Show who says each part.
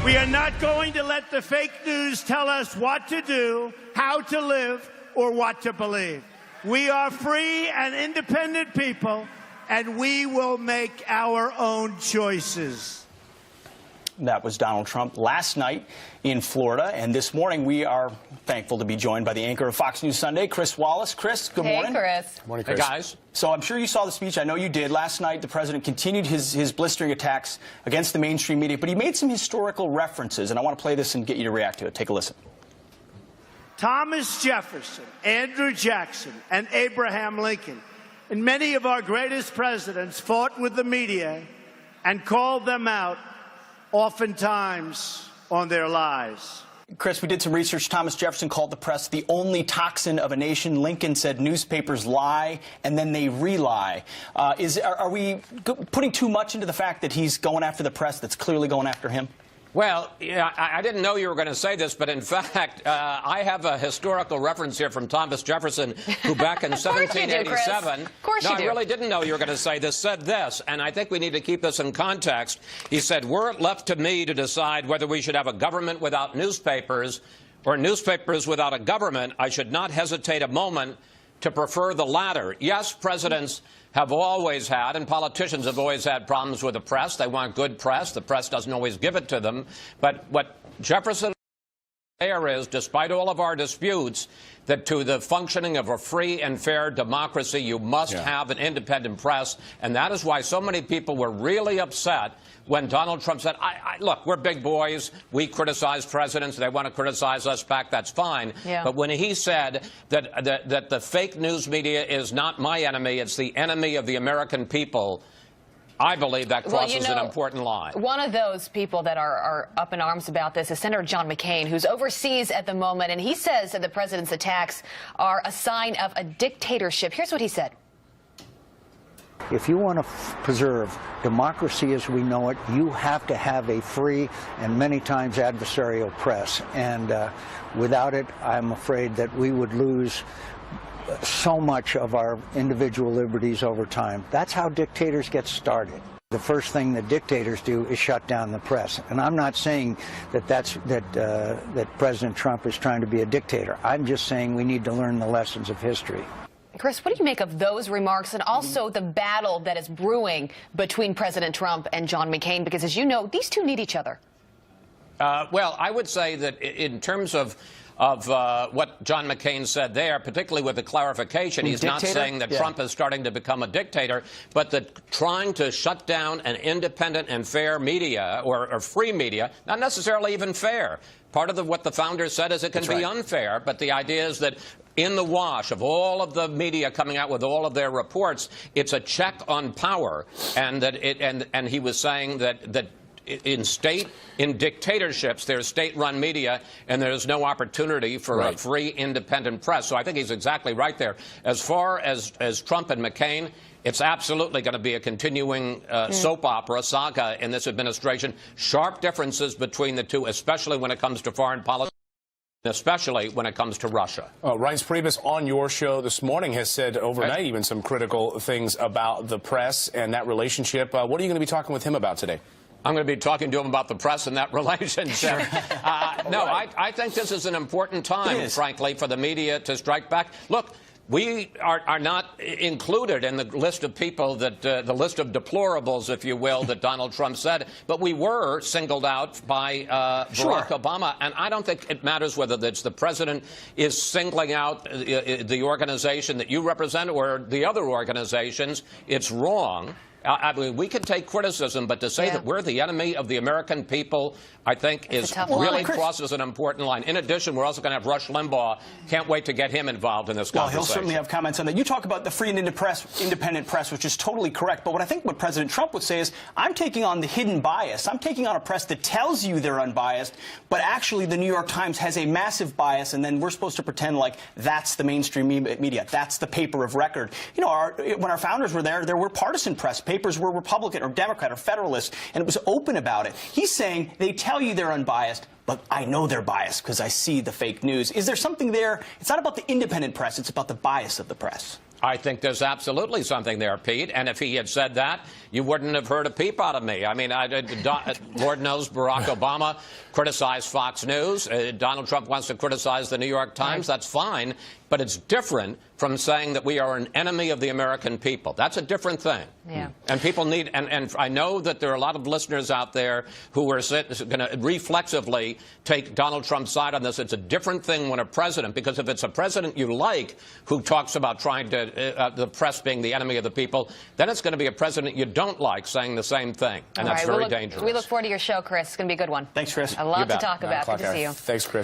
Speaker 1: We are not going to let the fake news tell us what to do, how to live, or what to believe. We are free and independent people, and we will make our own choices.
Speaker 2: That was Donald Trump last night in Florida. And this morning, we are thankful to be joined by the anchor of Fox News Sunday, Chris Wallace. Chris, good morning.
Speaker 3: Hey, Chris.
Speaker 4: Good morning, Chris.
Speaker 2: Hey, guys. So I'm sure you saw the speech. I know you did. Last night, the president continued his blistering attacks against the mainstream media, but he made some historical references, and I want to play this and get you to react to it. Take a listen.
Speaker 1: Thomas Jefferson, Andrew Jackson, and Abraham Lincoln, and many of our greatest presidents fought with the media and called them out, oftentimes on their lies.
Speaker 2: Chris, we did some research. Thomas Jefferson called the press the only toxin of a nation. Lincoln said newspapers lie and then they re-lie. Are we putting too much into the fact that he's going after the press that's clearly going after him?
Speaker 4: Well, yeah, I didn't know you were going to say this, but in fact, I have a historical reference here from Thomas Jefferson, who back in 1787,
Speaker 3: of course you do.
Speaker 4: I really didn't know you were going to say this, said this, and I think we need to keep this in context. He said, "Were it left to me to decide whether we should have a government without newspapers or newspapers without a government, I should not hesitate a moment to prefer the latter." Yes, presidents have always had, and politicians have always had, problems with the press. They want good press. The press doesn't always give it to them. But what Jefferson there is, despite all of our disputes, that to the functioning of a free and fair democracy, you must have an independent press. And that is why so many people were really upset when Donald Trump said, look, we're big boys. We criticize presidents. They want to criticize us back. That's fine. Yeah. But when he said that the fake news media is not my enemy, it's the enemy of the American people, I believe that crosses an important line.
Speaker 3: One of those people that are up in arms about this is Senator John McCain, who's overseas at the moment, and he says that the president's attacks are a sign of a dictatorship. Here's what he said.
Speaker 5: If you want to preserve democracy as we know it, you have to have a free and many times adversarial press. And without it, I'm afraid that we would lose so much of our individual liberties over time. That's how dictators get started. The first thing that dictators do is shut down the press. And I'm not saying that President Trump is trying to be a dictator. I'm just saying we need to learn the lessons of history.
Speaker 3: Chris, what do you make of those remarks and also the battle that is brewing between President Trump and John McCain? Because, as you know, these two need each other.
Speaker 4: Well, I would say that in terms of what John McCain said there, particularly with the clarification, he's not saying that Trump is starting to become a dictator, but that trying to shut down an independent and fair media or free media, not necessarily even fair. Part of what the founders said is it can be unfair, but the idea is that in the wash of all of the media coming out with all of their reports, it's a check on power, and that and he was saying that in dictatorships, there's state-run media, and there's no opportunity for a free, independent press. So I think he's exactly right there. As far as Trump and McCain, it's absolutely going to be a continuing soap opera saga in this administration. Sharp differences between the two, especially when it comes to foreign policy, especially when it comes to Russia.
Speaker 6: Reince Priebus on your show this morning has said overnight even some critical things about the press and that relationship. What are you going to be talking with him about today?
Speaker 4: I'm going to be talking to him about the press and that relationship. I think this is an important time, frankly, for the media to strike back. Look, we are not included in the list of people that the list of deplorables, if you will, that Donald Trump said, but we were singled out by Barack Obama, and I don't think it matters whether it's the president is singling out the organization that you represent or the other organizations. It's wrong. I mean, we can take criticism, but to say that we're the enemy of the American people, I think really crosses an important line. In addition, we're also going to have Rush Limbaugh. Can't wait to get him involved in this conversation.
Speaker 2: Well, he'll certainly have comments on that. You talk about the free and independent press, which is totally correct. But what President Trump would say is, I'm taking on the hidden bias. I'm taking on a press that tells you they're unbiased, but actually the New York Times has a massive bias, and then we're supposed to pretend like that's the mainstream media. That's the paper of record. You know, when our founders were there were partisan press. Papers were Republican or Democrat or Federalist, and it was open about it. He's saying they tell you they're unbiased, but I know they're biased because I see the fake news. Is there something there? It's not about the independent press. It's about the bias of the press.
Speaker 4: I think there's absolutely something there, Pete. And if he had said that, you wouldn't have heard a peep out of me. I mean, Lord knows Barack Obama criticized Fox News. Donald Trump wants to criticize the New York Times. That's fine. But it's different from saying that we are an enemy of the American people. That's a different thing.
Speaker 3: Yeah.
Speaker 4: And people need, and I know that there are a lot of listeners out there who are going to reflexively take Donald Trump's side on this. It's a different thing when a president, because if it's a president you like who talks about trying to, the press being the enemy of the people, then it's going to be a president you don't like saying the same thing. And that's very dangerous.
Speaker 3: We look forward to your show, Chris. It's going to be a good one.
Speaker 2: Thanks, Chris.
Speaker 3: A lot to talk about. Good to see you.
Speaker 6: Thanks, Chris.